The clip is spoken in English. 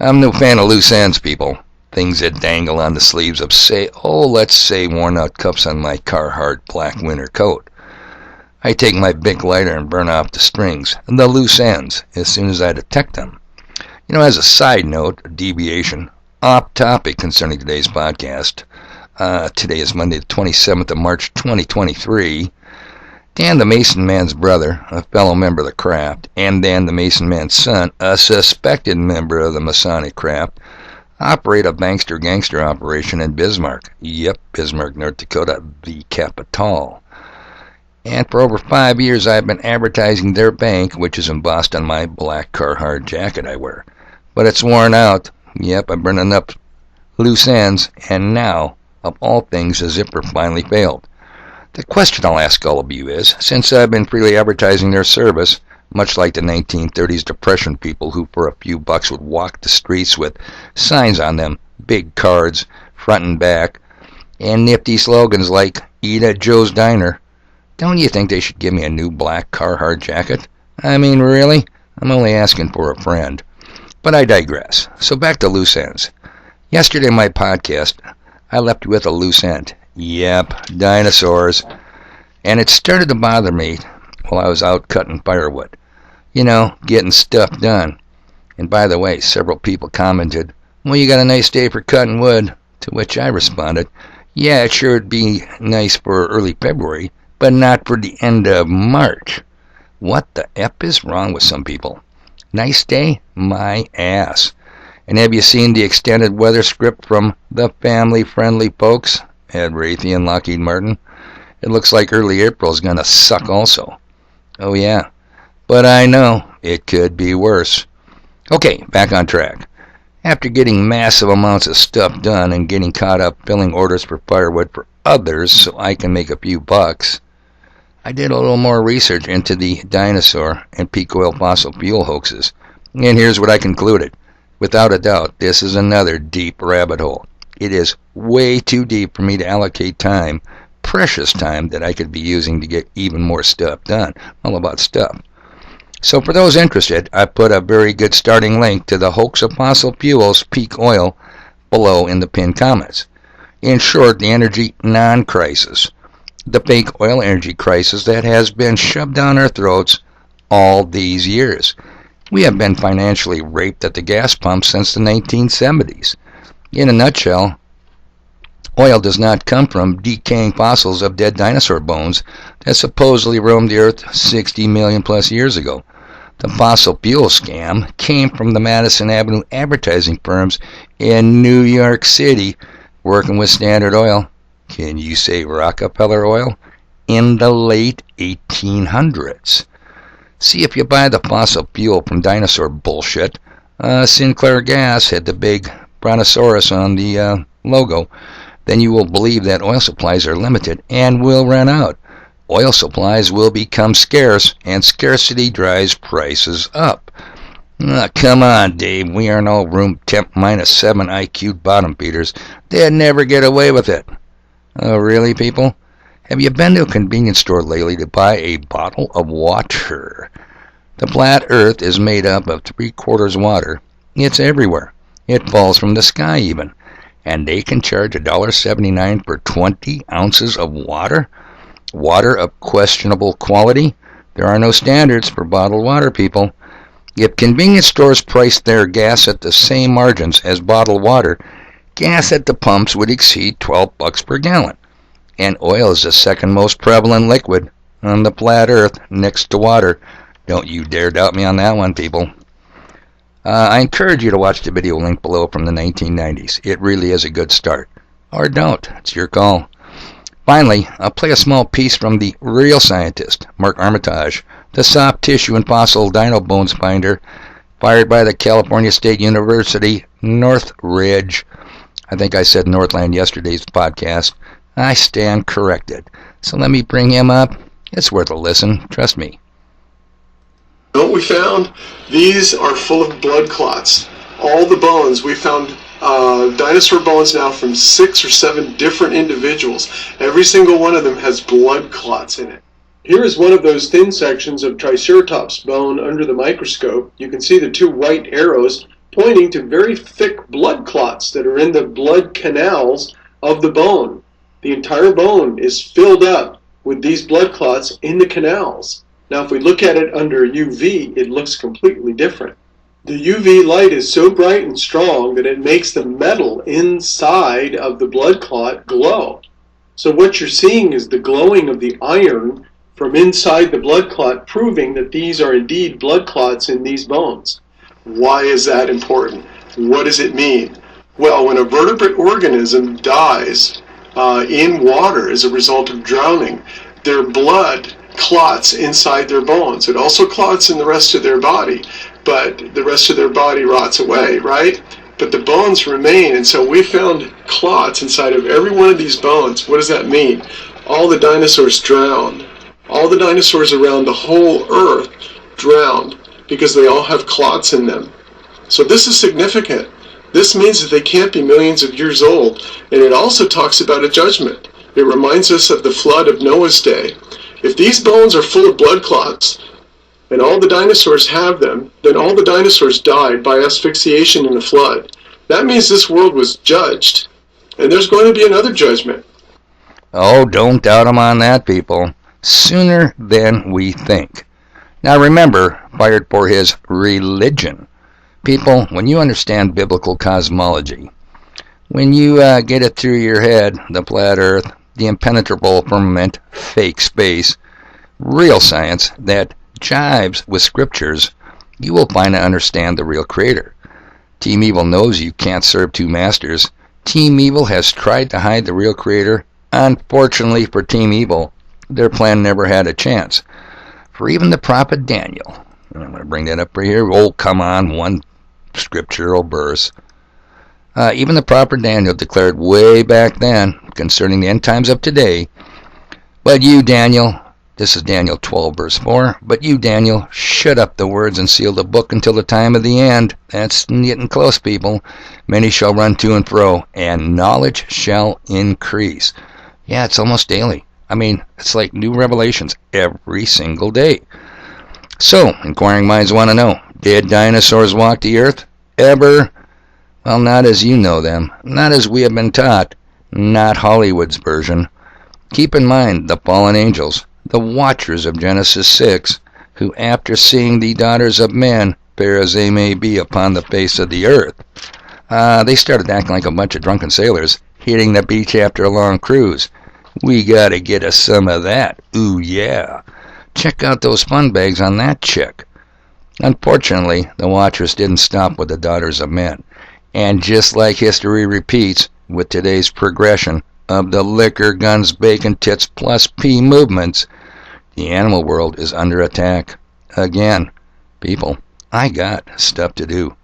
I'm no fan of loose ends, people. Things that dangle on the sleeves of, let's say worn-out cuffs on my Carhartt black winter coat. I take my Bic lighter and burn off the strings, the loose ends, as soon as I detect them. As a side note, a deviation, off topic concerning today's podcast. Today is Monday the 27th of March 2023. Dan the Mason Man's brother, a fellow member of the craft, and Dan the Mason Man's son, a suspected member of the Masonic craft, operate a bankster-gangster operation in Bismarck. Yep, Bismarck, North Dakota, the capital. And for over 5 years I've been advertising their bank, which is embossed on my black Carhartt jacket I wear. But it's worn out. Yep, I'm burning up loose ends, and now, of all things, the zipper finally failed. The question I'll ask all of you is, since I've been freely advertising their service, much like the 1930s Depression people who for a few bucks would walk the streets with signs on them, big cards, front and back, and nifty slogans like, "Eat at Joe's Diner," don't you think they should give me a new black Carhartt jacket? I mean, really? I'm only asking for a friend. But I digress. So back to loose ends. Yesterday in my podcast, I left you with a loose end. Yep, dinosaurs. And it started to bother me while I was out cutting firewood. Getting stuff done. And by the way, several people commented, "Well, you got a nice day for cutting wood." To which I responded, "Yeah, it sure would be nice for early February, but not for the end of March." What the F is wrong with some people? Nice day? My ass. And have you seen the extended weather script from the family-friendly folks at Raytheon Lockheed Martin? It looks like early April is going to suck also. Oh yeah, but I know it could be worse. Okay, back on track. After getting massive amounts of stuff done and getting caught up filling orders for firewood for others so I can make a few bucks, I did a little more research into the dinosaur and peak oil fossil fuel hoaxes. And here's what I concluded. Without a doubt, this is another deep rabbit hole. It is way too deep for me to allocate time, precious time, that I could be using to get even more stuff done. All about stuff. So for those interested, I put a very good starting link to the hoax of fossil fuels peak oil below in the pinned comments. In short, the energy non-crisis. The fake oil energy crisis that has been shoved down our throats all these years. We have been financially raped at the gas pump since the 1970s. In a nutshell, oil does not come from decaying fossils of dead dinosaur bones that supposedly roamed the earth 60 million plus years ago. The fossil fuel scam came from the Madison Avenue advertising firms in New York City working with Standard Oil. Can you say Rockefeller Oil? In the late 1800s. See, if you buy the fossil fuel from dinosaur bullshit, Sinclair Gas had the big brontosaurus on the logo, then you will believe that oil supplies are limited and will run out. Oil supplies will become scarce, and scarcity drives prices up. Come on, Dave, we are no room temp -7 IQ bottom feeders. They'd never get away with it. Oh, really, people? Have you been to a convenience store lately to buy a bottle of water? The flat earth is made up of 3/4 water. It's everywhere. It falls from the sky even. And they can charge $1.79 for 20 ounces of water? Water of questionable quality? There are no standards for bottled water, people. If convenience stores priced their gas at the same margins as bottled water, gas at the pumps would exceed $12 per gallon. And oil is the second most prevalent liquid on the flat earth next to water. Don't you dare doubt me on that one, people. I encourage you to watch the video link below from the 1990s. It really is a good start. Or don't. It's your call. Finally, I'll play a small piece from the real scientist, Mark Armitage, the soft tissue and fossil dino bones finder, fired by the California State University, Northridge. I think I said Northland yesterday's podcast. I stand corrected. So let me bring him up. It's worth a listen. Trust me. What we found, these are full of blood clots. All the bones, we found dinosaur bones now from 6 or 7 different individuals. Every single one of them has blood clots in it. Here is one of those thin sections of Triceratops bone under the microscope. You can see the 2 white arrows pointing to very thick blood clots that are in the blood canals of the bone. The entire bone is filled up with these blood clots in the canals. Now, if we look at it under UV, it looks completely different. The UV light is so bright and strong that it makes the metal inside of the blood clot glow. So what you're seeing is the glowing of the iron from inside the blood clot, proving that these are indeed blood clots in these bones. Why is that important? What does it mean? Well, when a vertebrate organism dies in water as a result of drowning, their blood clots inside their bones. It also clots in the rest of their body, but the rest of their body rots away, right? But the bones remain, and so we found clots inside of every one of these bones. What does that mean? All the dinosaurs drowned. All the dinosaurs around the whole earth drowned because they all have clots in them. So this is significant. This means that they can't be millions of years old, and it also talks about a judgment. It reminds us of the flood of Noah's day. If these bones are full of blood clots, and all the dinosaurs have them, then all the dinosaurs died by asphyxiation in the flood. That means this world was judged, and there's going to be another judgment. Oh, don't doubt him on that, people. Sooner than we think. Now remember, fired for his religion. People, when you understand biblical cosmology, when you get it through your head, the flat earth, the impenetrable firmament, fake space, real science that jives with scriptures, you will find and understand the real creator. Team Evil knows you can't serve two masters. Team Evil has tried to hide the real creator. Unfortunately for Team Evil, their plan never had a chance. For even the prophet Daniel, and I'm going to bring that up right here, oh come on, one scriptural verse. Even the prophet Daniel declared way back then concerning the end times of today, but you, Daniel, this is Daniel 12 verse 4, but you, Daniel, shut up the words and seal the book until the time of the end. That's getting close, people. Many shall run to and fro, and knowledge shall increase. Yeah, it's almost daily. I mean, it's like new revelations every single day. So, inquiring minds want to know, did dinosaurs walk the earth? Ever? Well, not as you know them, not as we have been taught, not Hollywood's version. Keep in mind the fallen angels, the watchers of Genesis 6, who after seeing the daughters of men, fair as they may be upon the face of the earth, they started acting like a bunch of drunken sailors, hitting the beach after a long cruise. We gotta get us some of that. Ooh yeah. Check out those fun bags on that chick. Unfortunately, the watchers didn't stop with the daughters of men. And just like history repeats with today's progression of the liquor, guns, bacon, tits, plus P movements, the animal world is under attack. Again, people, I got stuff to do.